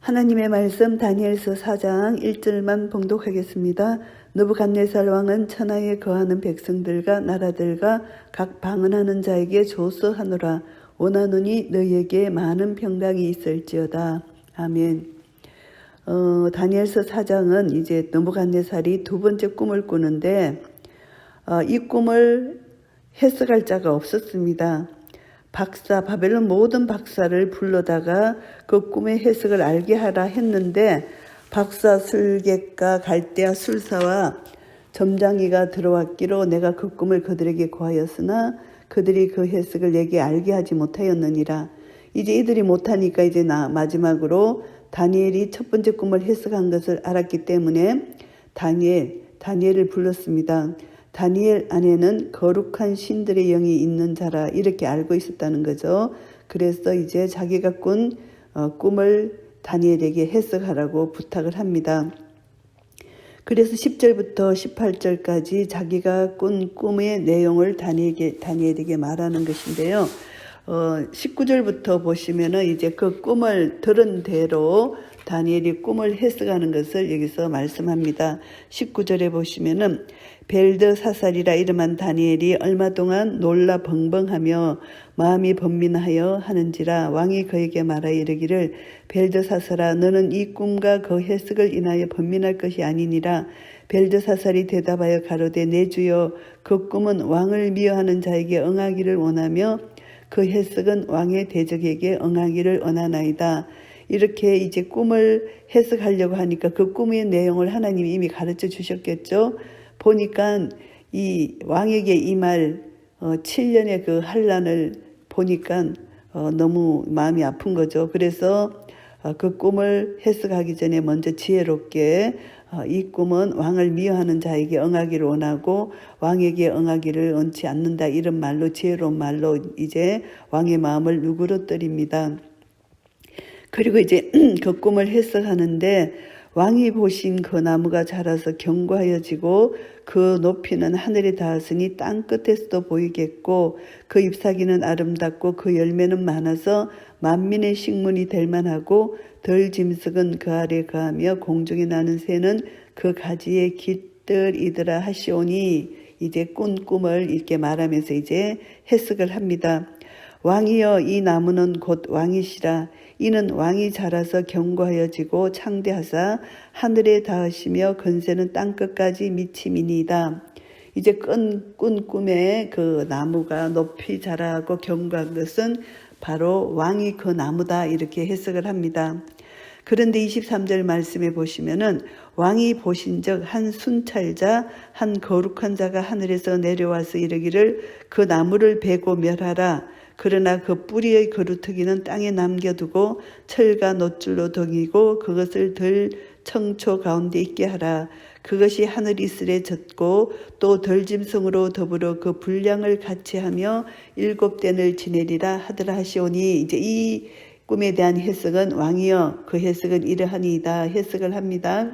하나님의 말씀 다니엘서 4장 1절만 봉독하겠습니다. 느부갓네살 왕은 천하에 거하는 백성들과 나라들과 각 방언하는 자에게 조서하노라. 원하노니 너희에게 많은 평강이 있을지어다. 아멘. 다니엘서 4장은 이제 느부갓네살이 두 번째 꿈을 꾸는데 이 꿈을 해석할 자가 없었습니다. 바벨론 모든 박사를 불러다가 그 꿈의 해석을 알게 하라 했는데 박사, 술객가, 갈대아, 술사와 점장이가 들어왔기로 내가 그 꿈을 그들에게 고하였으나 그들이 그 해석을 내게 알게 하지 못하였느니라. 이제 이들이 못하니까 이제 마지막으로 다니엘이 첫 번째 꿈을 해석한 것을 알았기 때문에 다니엘을 불렀습니다. 다니엘 안에는 거룩한 신들의 영이 있는 자라 이렇게 알고 있었다는 거죠. 그래서 이제 자기가 꾼 꿈을 다니엘에게 해석하라고 부탁을 합니다. 그래서 10절부터 18절까지 자기가 꾼 꿈의 내용을 다니엘에게 말하는 것인데요. 19절부터 보시면은 이제 그 꿈을 들은 대로 다니엘이 꿈을 해석하는 것을 여기서 말씀합니다. 19절에 보시면은 벨드사살이라 이름한 다니엘이 얼마 동안 놀라 벙벙하며 마음이 번민하여 하는지라 왕이 그에게 말하여 이르기를 벨드사살아 너는 이 꿈과 그 해석을 인하여 번민할 것이 아니니라. 벨드사살이 대답하여 가로되 내 주여 그 꿈은 왕을 미워하는 자에게 응하기를 원하며 그 해석은 왕의 대적에게 응하기를 원하나이다. 이렇게 이제 꿈을 해석하려고 하니까 그 꿈의 내용을 하나님이 이미 가르쳐 주셨겠죠. 보니까 이 왕에게 임할 7년의 그 환난을 보니까 너무 마음이 아픈 거죠. 그래서 그 꿈을 해석하기 전에 먼저 지혜롭게 이 꿈은 왕을 미워하는 자에게 응하기를 원하고 왕에게 응하기를 원치 않는다. 이런 말로 지혜로운 말로 이제 왕의 마음을 누그러뜨립니다. 그리고 이제 그 꿈을 해석하는데 왕이 보신 그 나무가 자라서 견고하여지고 그 높이는 하늘에 닿았으니 땅 끝에서도 보이겠고 그 잎사귀는 아름답고 그 열매는 많아서 만민의 식문이 될 만하고 덜짐승은 그 아래 거하며 공중에 나는 새는 그 가지에 깃들이더라 하시오니 이제 꾼 꿈을 이렇게 말하면서 이제 해석을 합니다. 왕이여 이 나무는 곧 왕이시라. 이는 왕이 자라서 견고하여지고 창대하사 하늘에 닿으시며 건세는 땅끝까지 미치미니이다. 이제 꾼 꿈에 그 나무가 높이 자라고 견고한 것은 바로 왕이 그 나무다 이렇게 해석을 합니다. 그런데 23절 말씀에 보시면은 왕이 보신즉 한 순찰자 한 거룩한 자가 하늘에서 내려와서 이르기를 그 나무를 베고 멸하라. 그러나 그 뿌리의 거루터기는 땅에 남겨두고 철과 놋줄로 덕이고 그것을 덜 청초 가운데 있게 하라. 그것이 하늘 이슬에 젖고 또 덜짐승으로 더불어 그 분량을 같이 하며 7된을 지내리라 하더라 하시오니 이제 이 꿈에 대한 해석은 왕이여 그 해석은 이러하니이다 해석을 합니다.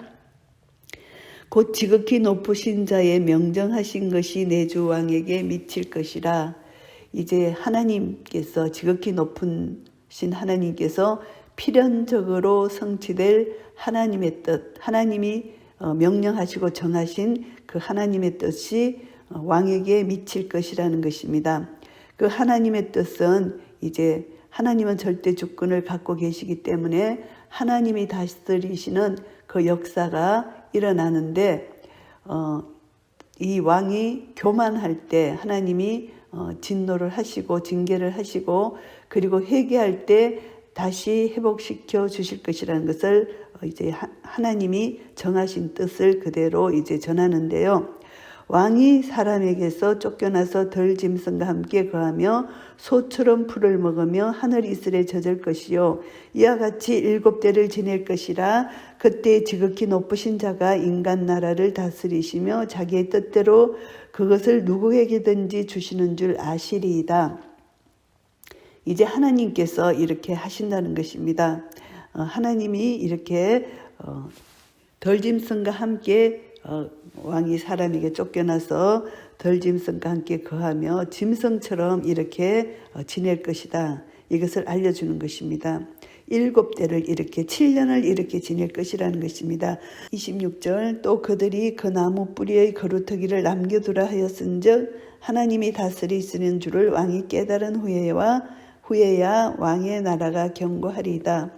곧 지극히 높으신 자의 명정하신 것이 내 주 왕에게 미칠 것이라. 이제 하나님께서 지극히 높으신 하나님께서 필연적으로 성취될 하나님의 뜻, 하나님이 명령하시고 정하신 그 하나님의 뜻이 왕에게 미칠 것이라는 것입니다. 그 하나님의 뜻은 이제 하나님은 절대 주권을 갖고 계시기 때문에 하나님이 다스리시는 그 역사가 일어나는데 이 왕이 교만할 때 하나님이 진노를 하시고 징계를 하시고 그리고 회개할 때 다시 회복시켜 주실 것이라는 것을 이제 하나님이 정하신 뜻을 그대로 이제 전하는데요. 왕이 사람에게서 쫓겨나서 덜짐승과 함께 거하며 소처럼 풀을 먹으며 하늘 이슬에 젖을 것이요 이와 같이 7대를 지낼 것이라. 그때 지극히 높으신 자가 인간 나라를 다스리시며 자기의 뜻대로 그것을 누구에게든지 주시는 줄 아시리이다. 이제 하나님께서 이렇게 하신다는 것입니다. 하나님이 이렇게 덜짐승과 함께 왕이 사람에게 쫓겨나서 덜짐승과 함께 거하며 짐승처럼 이렇게 지낼 것이다. 이것을 알려주는 것입니다. 7대를 이렇게 7년을 이렇게 지낼 것이라는 것입니다. 26절 또 그들이 그 나무 뿌리의 거루터기를 남겨두라 하였은즉 하나님이 다스리시는 줄을 왕이 깨달은 후에야 왕의 나라가 견고하리이다.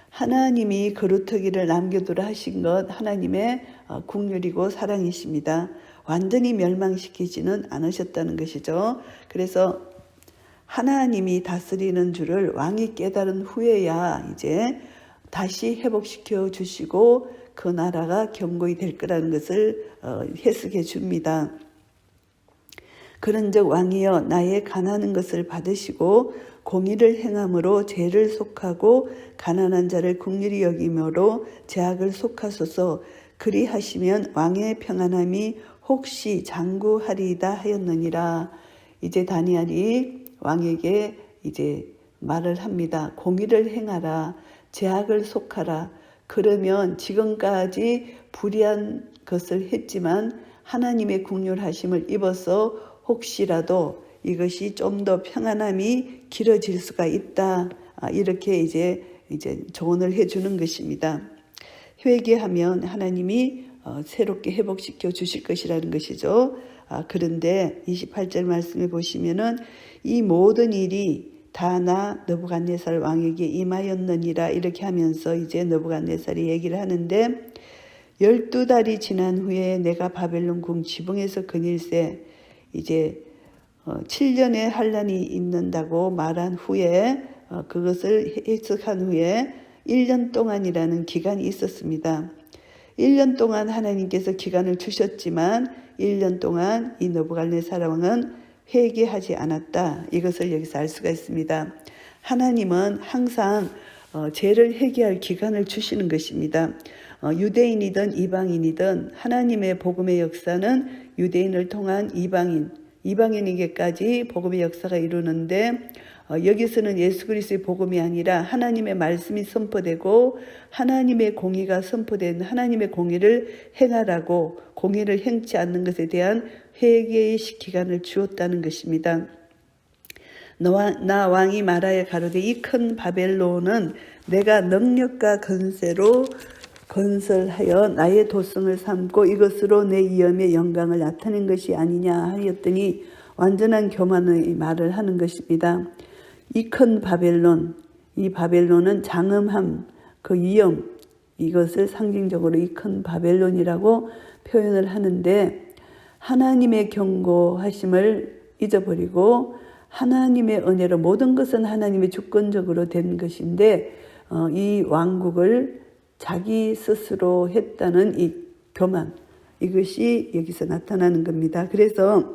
하나님이 거루터기를 남겨두라 하신 것 하나님의 긍휼이고 사랑이십니다. 완전히 멸망시키지는 않으셨다는 것이죠. 그래서 하나님이 다스리는 줄을 왕이 깨달은 후에야 이제 다시 회복시켜 주시고 그 나라가 견고히 될 거라는 것을 해석해 줍니다. 그런즉 왕이여 나의 가난한 것을 받으시고 공의를 행함으로 죄를 속하고 가난한 자를 긍휼히 여김으로 죄악을 속하소서. 그리하시면 왕의 평안함이 혹시 장구하리이다 하였느니라. 이제 다니엘이 왕에게 이제 말을 합니다. 공의를 행하라. 죄악을 속하라. 그러면 지금까지 불의한 것을 했지만 하나님의 긍휼하심을 입어서 혹시라도 이것이 좀 더 평안함이 길어질 수가 있다. 이렇게 이제 조언을 해주는 것입니다. 회개하면 하나님이 새롭게 회복시켜 주실 것이라는 것이죠. 그런데 28절 말씀에 보시면은 이 모든 일이 다 나 느부갓네살 왕에게 임하였느니라 이렇게 하면서 이제 느부갓네살이 얘기를 하는데 12달이 지난 후에 내가 바벨론 궁 지붕에서 그닐새 이제 7년의 환란이 있는다고 말한 후에 그것을 해석한 후에 1년 동안이라는 기간이 있었습니다. 1년 동안 하나님께서 기간을 주셨지만 1년 동안 이 느부갓네살 왕은 회개하지 않았다. 이것을 여기서 알 수가 있습니다. 하나님은 항상 죄를 회개할 기간을 주시는 것입니다. 유대인이든 이방인이든 하나님의 복음의 역사는 유대인을 통한 이방인에게까지 복음의 역사가 이루는데 여기서는 예수 그리스도의 복음이 아니라 하나님의 말씀이 선포되고 하나님의 공의가 선포된 하나님의 공의를 행하라고 공의를 행치 않는 것에 대한 회개의 기간을 주었다는 것입니다. 나 왕이 말하여 가로되 이 큰 바벨론은 내가 능력과 건세로 건설하여 나의 도성을 삼고 이것으로 내 이엄의 영광을 나타낸 것이 아니냐 하였더니 완전한 교만의 말을 하는 것입니다. 이 큰 바벨론, 이 바벨론은 장엄함, 그 위엄, 이것을 상징적으로 이 큰 바벨론이라고 표현을 하는데 하나님의 경고하심을 잊어버리고 하나님의 은혜로 모든 것은 하나님의 주권적으로 된 것인데 이 왕국을 자기 스스로 했다는 이 교만, 이것이 여기서 나타나는 겁니다. 그래서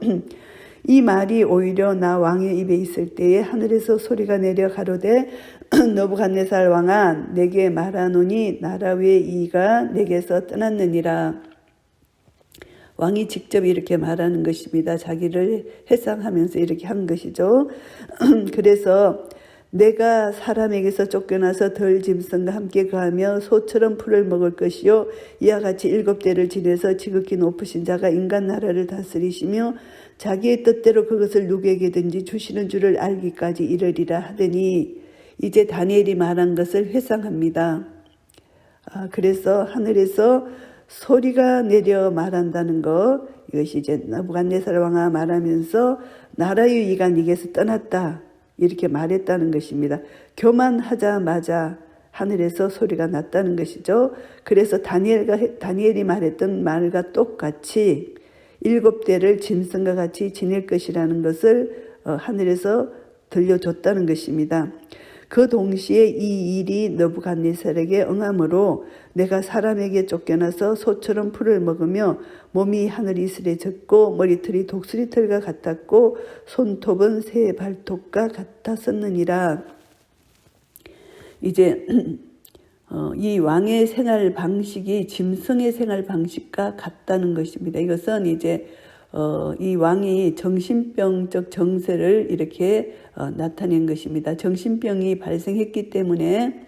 이 말이 오히려 나 왕의 입에 있을 때에 하늘에서 소리가 내려 가로되 느부갓네살 왕아 내게 말하노니 나라 외의 이가 내게서 떠났느니라. 왕이 직접 이렇게 말하는 것입니다. 자기를 회상하면서 이렇게 한 것이죠. 그래서 내가 사람에게서 쫓겨나서 덜 짐승과 함께 거하며 소처럼 풀을 먹을 것이요 이와 같이 7대를 지내서 지극히 높으신 자가 인간 나라를 다스리시며 자기의 뜻대로 그것을 누구에게든지 주시는 줄을 알기까지 이르리라 하더니 이제 다니엘이 말한 것을 회상합니다. 그래서 하늘에서 소리가 내려 말한다는 것, 이것이 이제 느부갓네살 왕아 말하면서 나라의 이가 네게서 떠났다 이렇게 말했다는 것입니다. 교만하자마자 하늘에서 소리가 났다는 것이죠. 그래서 다니엘이 말했던 말과 똑같이 7대를 짐승과 같이 지낼 것이라는 것을 하늘에서 들려줬다는 것입니다. 그 동시에 이 일이 느부갓네살에게 응함으로 내가 사람에게 쫓겨나서 소처럼 풀을 먹으며 몸이 하늘 이슬에 젖고 머리털이 독수리털과 같았고 손톱은 새 발톱과 같았었느니라. 이제 이 왕의 생활 방식이 짐승의 생활 방식과 같다는 것입니다. 이것은 이제 이 왕이 정신병적 정세를 이렇게 나타낸 것입니다. 정신병이 발생했기 때문에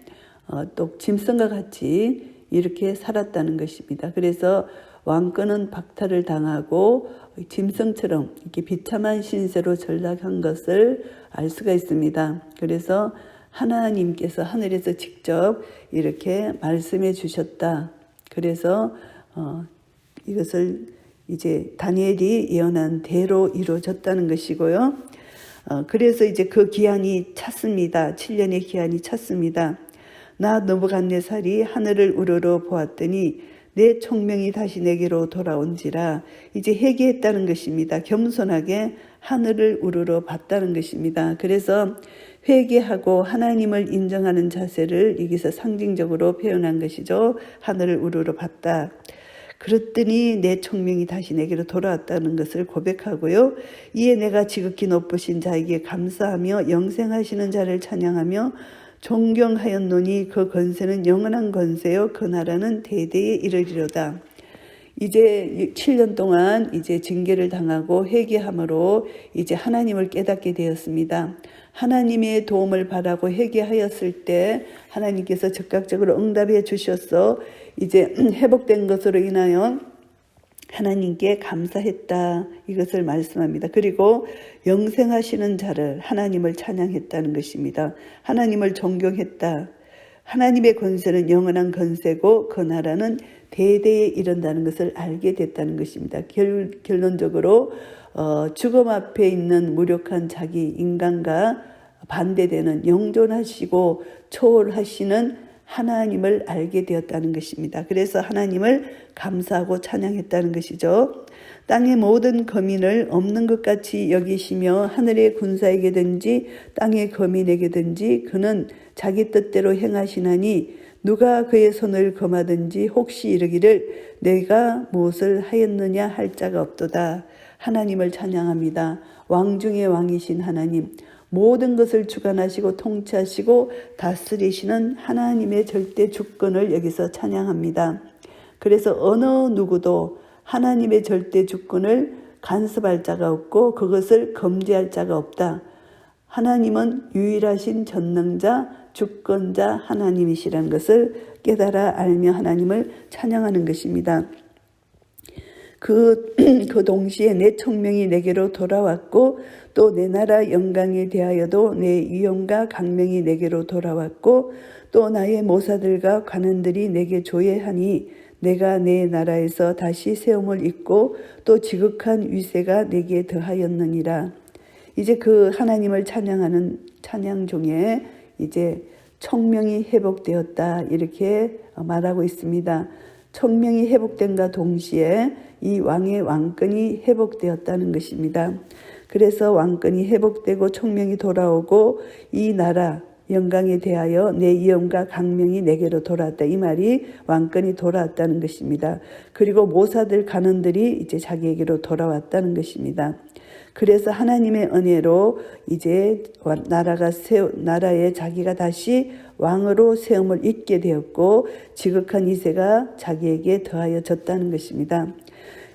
또 짐승과 같이 이렇게 살았다는 것입니다. 그래서 왕권은 박탈을 당하고 짐승처럼 이렇게 비참한 신세로 전락한 것을 알 수가 있습니다. 그래서 하나님께서 하늘에서 직접 이렇게 말씀해 주셨다. 그래서 이것을 이제 다니엘이 예언한 대로 이루어졌다는 것이고요. 그래서 이제 그 기한이 찼습니다. 7년의 기한이 찼습니다. 나 느부갓네살이 하늘을 우러러 보았더니 내 총명이 다시 내게로 돌아온지라. 이제 회개했다는 것입니다. 겸손하게 하늘을 우러러 봤다는 것입니다. 그래서 회개하고 하나님을 인정하는 자세를 여기서 상징적으로 표현한 것이죠. 하늘을 우러러 봤다. 그랬더니 내 총명이 다시 내게로 돌아왔다는 것을 고백하고요. 이에 내가 지극히 높으신 자에게 감사하며 영생하시는 자를 찬양하며 존경하였노니 그 권세는 영원한 권세요 그 나라는 대대에 이르리로다. 이제 7년 동안 이제 징계를 당하고 회개함으로 이제 하나님을 깨닫게 되었습니다. 하나님의 도움을 바라고 회개하였을 때 하나님께서 즉각적으로 응답해 주셔서 이제 회복된 것으로 인하여 하나님께 감사했다. 이것을 말씀합니다. 그리고 영생하시는 자를 하나님을 찬양했다는 것입니다. 하나님을 존경했다. 하나님의 권세는 영원한 권세고 그 나라는 대대에 이른다는 것을 알게 됐다는 것입니다. 결론적으로 죽음 앞에 있는 무력한 자기 인간과 반대되는 영존하시고 초월하시는 하나님을 알게 되었다는 것입니다. 그래서 하나님을 감사하고 찬양했다는 것이죠. 땅의 모든 거민을 없는 것 같이 여기시며 하늘의 군사에게든지 땅의 거민에게든지 그는 자기 뜻대로 행하시나니 누가 그의 손을 검하든지 혹시 이르기를 내가 무엇을 하였느냐 할 자가 없도다. 하나님을 찬양합니다. 왕 중의 왕이신 하나님, 모든 것을 주관하시고 통치하시고 다스리시는 하나님의 절대 주권을 여기서 찬양합니다. 그래서 어느 누구도 하나님의 절대 주권을 간섭할 자가 없고 그것을 금지할 자가 없다. 하나님은 유일하신 전능자, 주권자 하나님이시라는 것을 깨달아 알며 하나님을 찬양하는 것입니다. 그 동시에 내 총명이 내게로 돌아왔고 또 내 나라 영광에 대하여도 내 위엄과 강명이 내게로 돌아왔고 또 나의 모사들과 관원들이 내게 조회하니 내가 내 나라에서 다시 세움을 입고 또 지극한 위세가 내게 더하였느니라. 이제 그 하나님을 찬양하는 찬양 중에 이제 총명이 회복되었다 이렇게 말하고 있습니다. 총명이 회복된과 동시에 이 왕의 왕권이 회복되었다는 것입니다. 그래서 왕권이 회복되고 총명이 돌아오고 이 나라 영광에 대하여 내 위엄과 강명이 내게로 돌아왔다. 이 말이 왕권이 돌아왔다는 것입니다. 그리고 모사들 간원들이 이제 자기에게로 돌아왔다는 것입니다. 그래서 하나님의 은혜로 이제 나라에 자기가 다시 왕으로 세움을 입게 되었고 지극한 이세가 자기에게 더하여졌다는 것입니다.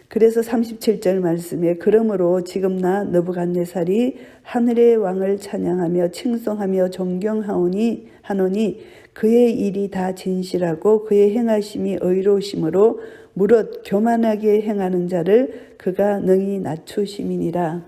그래서 37절 말씀에 그러므로 지금 나 느부갓네살이 하늘의 왕을 찬양하며 칭송하며 존경하오니 하노니 그의 일이 다 진실하고 그의 행하심이 의로우심으로 무릇 교만하게 행하는 자를 그가 능히 낮추심이니라.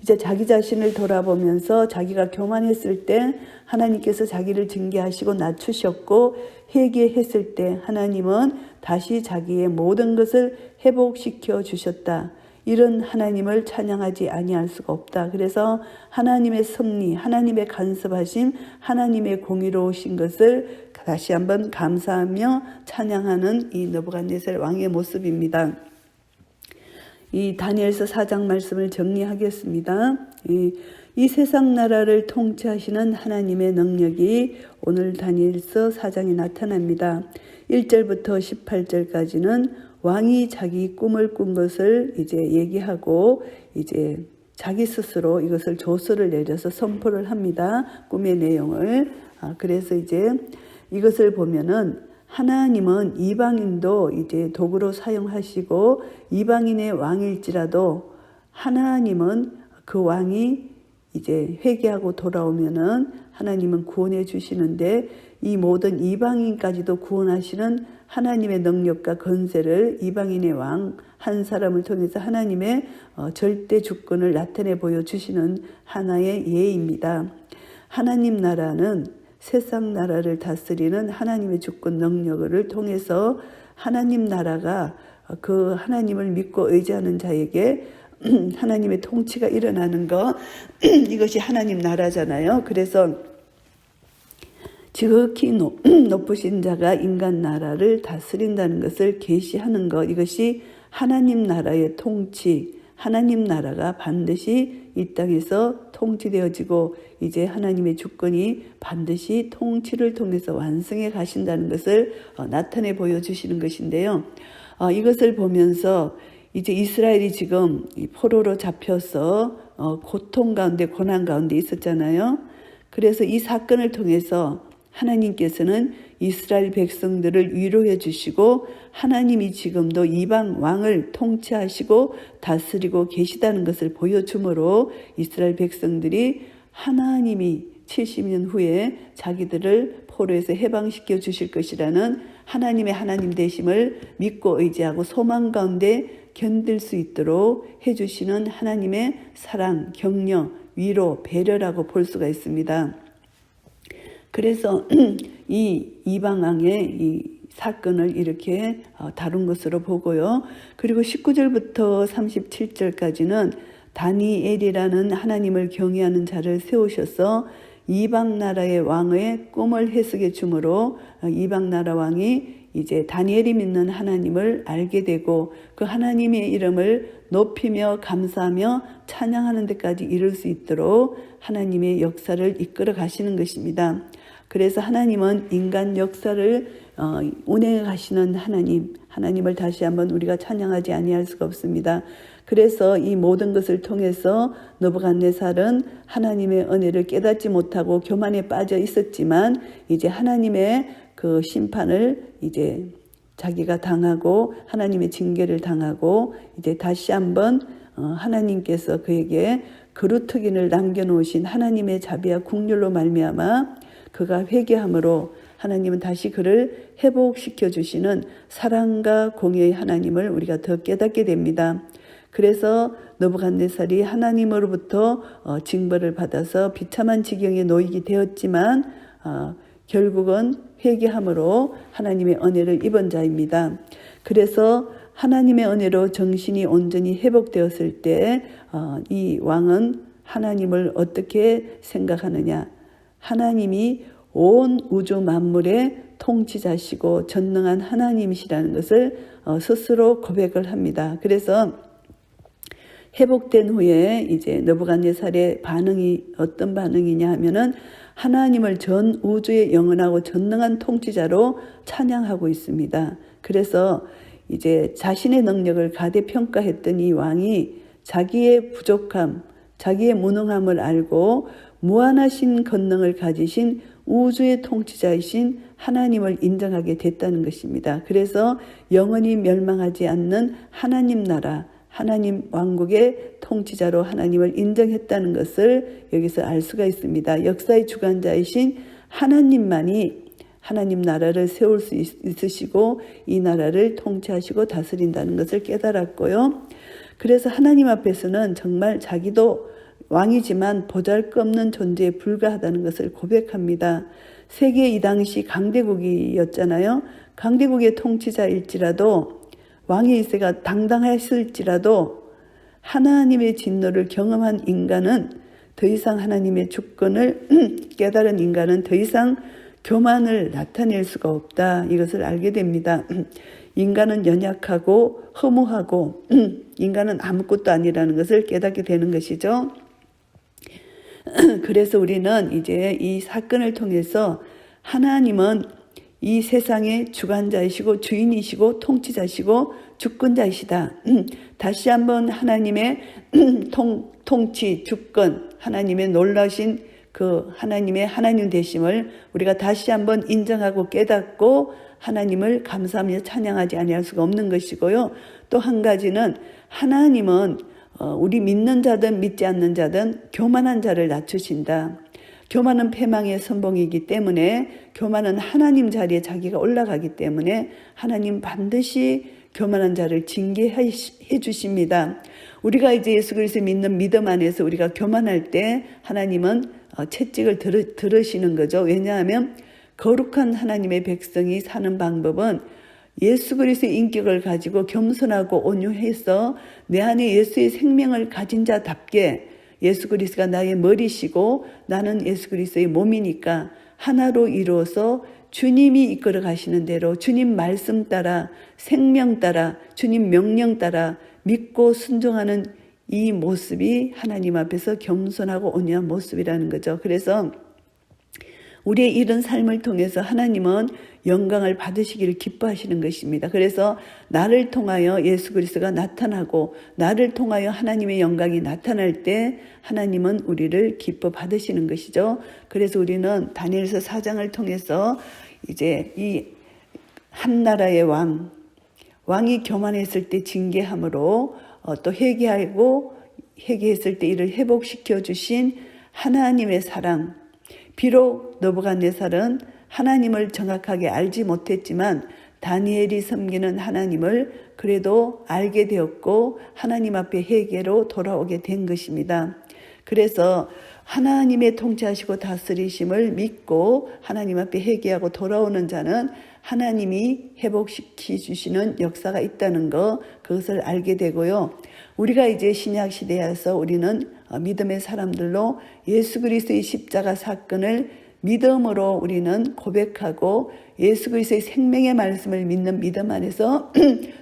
이제 자기 자신을 돌아보면서 자기가 교만했을 때 하나님께서 자기를 징계하시고 낮추셨고 회개했을 때 하나님은 다시 자기의 모든 것을 회복시켜 주셨다. 이런 하나님을 찬양하지 아니할 수가 없다. 그래서 하나님의 섭리, 하나님의 간섭하심, 하나님의 공의로우신 것을 다시 한번 감사하며 찬양하는 이 느부갓네살 왕의 모습입니다. 이 다니엘서 4장 말씀을 정리하겠습니다. 이 세상 나라를 통치하시는 하나님의 능력이 오늘 다니엘서 4장에 나타납니다. 1절부터 18절까지는 왕이 자기 꿈을 꾼 것을 이제 얘기하고 이제 자기 스스로 이것을 조서를 내려서 선포를 합니다. 꿈의 내용을. 그래서 이제 이것을 보면은 하나님은 이방인도 이제 도구로 사용하시고 이방인의 왕일지라도 하나님은 그 왕이 이제 회개하고 돌아오면은 하나님은 구원해 주시는데 이 모든 이방인까지도 구원하시는 하나님의 능력과 권세를 이방인의 왕 한 사람을 통해서 하나님의 절대 주권을 나타내 보여주시는 하나의 예입니다. 하나님 나라는 세상 나라를 다스리는 하나님의 주권 능력을 통해서 하나님 나라가 그 하나님을 믿고 의지하는 자에게 하나님의 통치가 일어나는 것, 이것이 하나님 나라잖아요. 그래서 지극히 높으신 자가 인간 나라를 다스린다는 것을 계시하는 것, 이것이 하나님 나라의 통치, 하나님 나라가 반드시 이 땅에서 통치되어지고 이제 하나님의 주권이 반드시 통치를 통해서 완성해 가신다는 것을 나타내 보여주시는 것인데요. 이것을 보면서 이제 이스라엘이 지금 포로로 잡혀서 고통 가운데 고난 가운데 있었잖아요. 그래서 이 사건을 통해서 하나님께서는 이스라엘 백성들을 위로해 주시고 하나님이 지금도 이방 왕을 통치하시고 다스리고 계시다는 것을 보여주므로 이스라엘 백성들이 하나님이 70년 후에 자기들을 포로에서 해방시켜 주실 것이라는 하나님의 하나님 되심을 믿고 의지하고 소망 가운데 견딜 수 있도록 해주시는 하나님의 사랑, 격려, 위로, 배려라고 볼 수가 있습니다. 그래서 이 이방왕의 이 사건을 이렇게 다룬 것으로 보고요. 그리고 19절부터 37절까지는 다니엘이라는 하나님을 경외하는 자를 세우셔서 이방 나라의 왕의 꿈을 해석해 주므로 이방 나라 왕이 이제 다니엘이 믿는 하나님을 알게 되고 그 하나님의 이름을 높이며 감사하며 찬양하는 데까지 이룰 수 있도록 하나님의 역사를 이끌어 가시는 것입니다. 그래서 하나님은 인간 역사를 운행해 가시는 하나님을 다시 한번 우리가 찬양하지 아니할 수가 없습니다. 그래서 이 모든 것을 통해서 느부갓네살은 하나님의 은혜를 깨닫지 못하고 교만에 빠져 있었지만 이제 하나님의 그 심판을 이제 자기가 당하고 하나님의 징계를 당하고 이제 다시 한번 하나님께서 그에게 그루터기를 남겨놓으신 하나님의 자비와 긍휼로 말미암아 그가 회개함으로 하나님은 다시 그를 회복시켜 주시는 사랑과 공의의 하나님을 우리가 더 깨닫게 됩니다. 그래서 느부갓네살이 하나님으로부터 징벌을 받아서 비참한 지경에 놓이게 되었지만 결국은 회개함으로 하나님의 은혜를 입은 자입니다. 그래서 하나님의 은혜로 정신이 온전히 회복되었을 때 이 왕은 하나님을 어떻게 생각하느냐. 하나님이 온 우주 만물의 통치자시고 전능한 하나님이시라는 것을 스스로 고백을 합니다. 그래서 회복된 후에 이제 느부갓네살의 반응이 어떤 반응이냐 하면은 하나님을 전 우주의 영원하고 전능한 통치자로 찬양하고 있습니다. 그래서 이제 자신의 능력을 가대평가했던 이 왕이 자기의 부족함, 자기의 무능함을 알고 무한하신 권능을 가지신 우주의 통치자이신 하나님을 인정하게 됐다는 것입니다. 그래서 영원히 멸망하지 않는 하나님 나라, 하나님 왕국의 통치자로 하나님을 인정했다는 것을 여기서 알 수가 있습니다. 역사의 주관자이신 하나님만이 하나님 나라를 세울 수 있으시고 이 나라를 통치하시고 다스린다는 것을 깨달았고요. 그래서 하나님 앞에서는 정말 자기도 왕이지만 보잘것없는 존재에 불과하다는 것을 고백합니다. 세계 이 당시 강대국이었잖아요. 강대국의 통치자일지라도 왕의 이세가 당당했을지라도 하나님의 진노를 경험한 인간은 더 이상 하나님의 주권을 깨달은 인간은 더 이상 교만을 나타낼 수가 없다. 이것을 알게 됩니다. 인간은 연약하고 허무하고 인간은 아무것도 아니라는 것을 깨닫게 되는 것이죠. 그래서 우리는 이제 이 사건을 통해서 하나님은 이 세상의 주관자이시고 주인이시고 통치자시고 주권자이시다. 다시 한번 하나님의 통치, 주권, 하나님의 놀라신 그 하나님의 하나님 되심을 우리가 다시 한번 인정하고 깨닫고 하나님을 감사하며 찬양하지 아니할 수가 없는 것이고요. 또 한 가지는 하나님은 우리 믿는 자든 믿지 않는 자든 교만한 자를 낮추신다. 교만은 패망의 선봉이기 때문에 교만은 하나님 자리에 자기가 올라가기 때문에 하나님 반드시 교만한 자를 징계해 주십니다. 우리가 이제 예수 그리스도 믿는 믿음 안에서 우리가 교만할 때 하나님은 채찍을 들으시는 거죠. 왜냐하면 거룩한 하나님의 백성이 사는 방법은 예수 그리스도의 인격을 가지고 겸손하고 온유해서 내 안에 예수의 생명을 가진 자답게 예수 그리스도가 나의 머리시고 나는 예수 그리스도의 몸이니까 하나로 이루어서 주님이 이끌어 가시는 대로 주님 말씀 따라 생명 따라 주님 명령 따라 믿고 순종하는 이 모습이 하나님 앞에서 겸손하고 온유한 모습이라는 거죠. 그래서 우리의 이런 삶을 통해서 하나님은 영광을 받으시기를 기뻐하시는 것입니다. 그래서 나를 통하여 예수 그리스도가 나타나고 나를 통하여 하나님의 영광이 나타날 때 하나님은 우리를 기뻐 받으시는 것이죠. 그래서 우리는 다니엘서 4장을 통해서 이제 이 한 나라의 왕이 교만했을 때 징계함으로 또 회개했을 때 이를 회복시켜 주신 하나님의 사랑, 비록 느부갓네살은 하나님을 정확하게 알지 못했지만 다니엘이 섬기는 하나님을 그래도 알게 되었고 하나님 앞에 회개로 돌아오게 된 것입니다. 그래서 하나님의 통치하시고 다스리심을 믿고 하나님 앞에 회개하고 돌아오는 자는 하나님이 회복시켜 주시는 역사가 있다는 것, 그것을 알게 되고요. 우리가 이제 신약 시대에서 우리는 믿음의 사람들로 예수 그리스도의 십자가 사건을 믿음으로 우리는 고백하고 예수 그리스도의 생명의 말씀을 믿는 믿음 안에서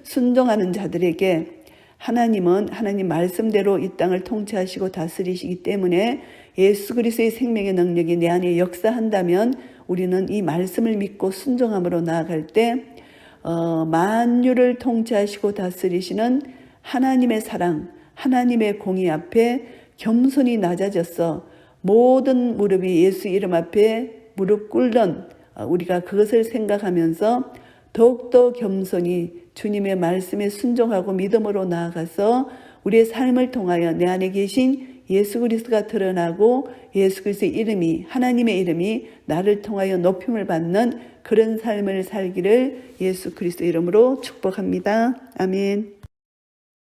순종하는 자들에게 하나님은 하나님 말씀대로 이 땅을 통치하시고 다스리시기 때문에 예수 그리스도의 생명의 능력이 내 안에 역사한다면 우리는 이 말씀을 믿고 순종함으로 나아갈 때 만유를 통치하시고 다스리시는 하나님의 사랑, 하나님의 공의 앞에 겸손히 낮아져서 모든 무릎이 예수 이름 앞에 무릎 꿇는 우리가 그것을 생각하면서 더욱더 겸손히 주님의 말씀에 순종하고 믿음으로 나아가서 우리의 삶을 통하여 내 안에 계신 예수 그리스도가 드러나고 예수 그리스도의 이름이 하나님의 이름이 나를 통하여 높임을 받는 그런 삶을 살기를 예수 그리스도 이름으로 축복합니다. 아멘.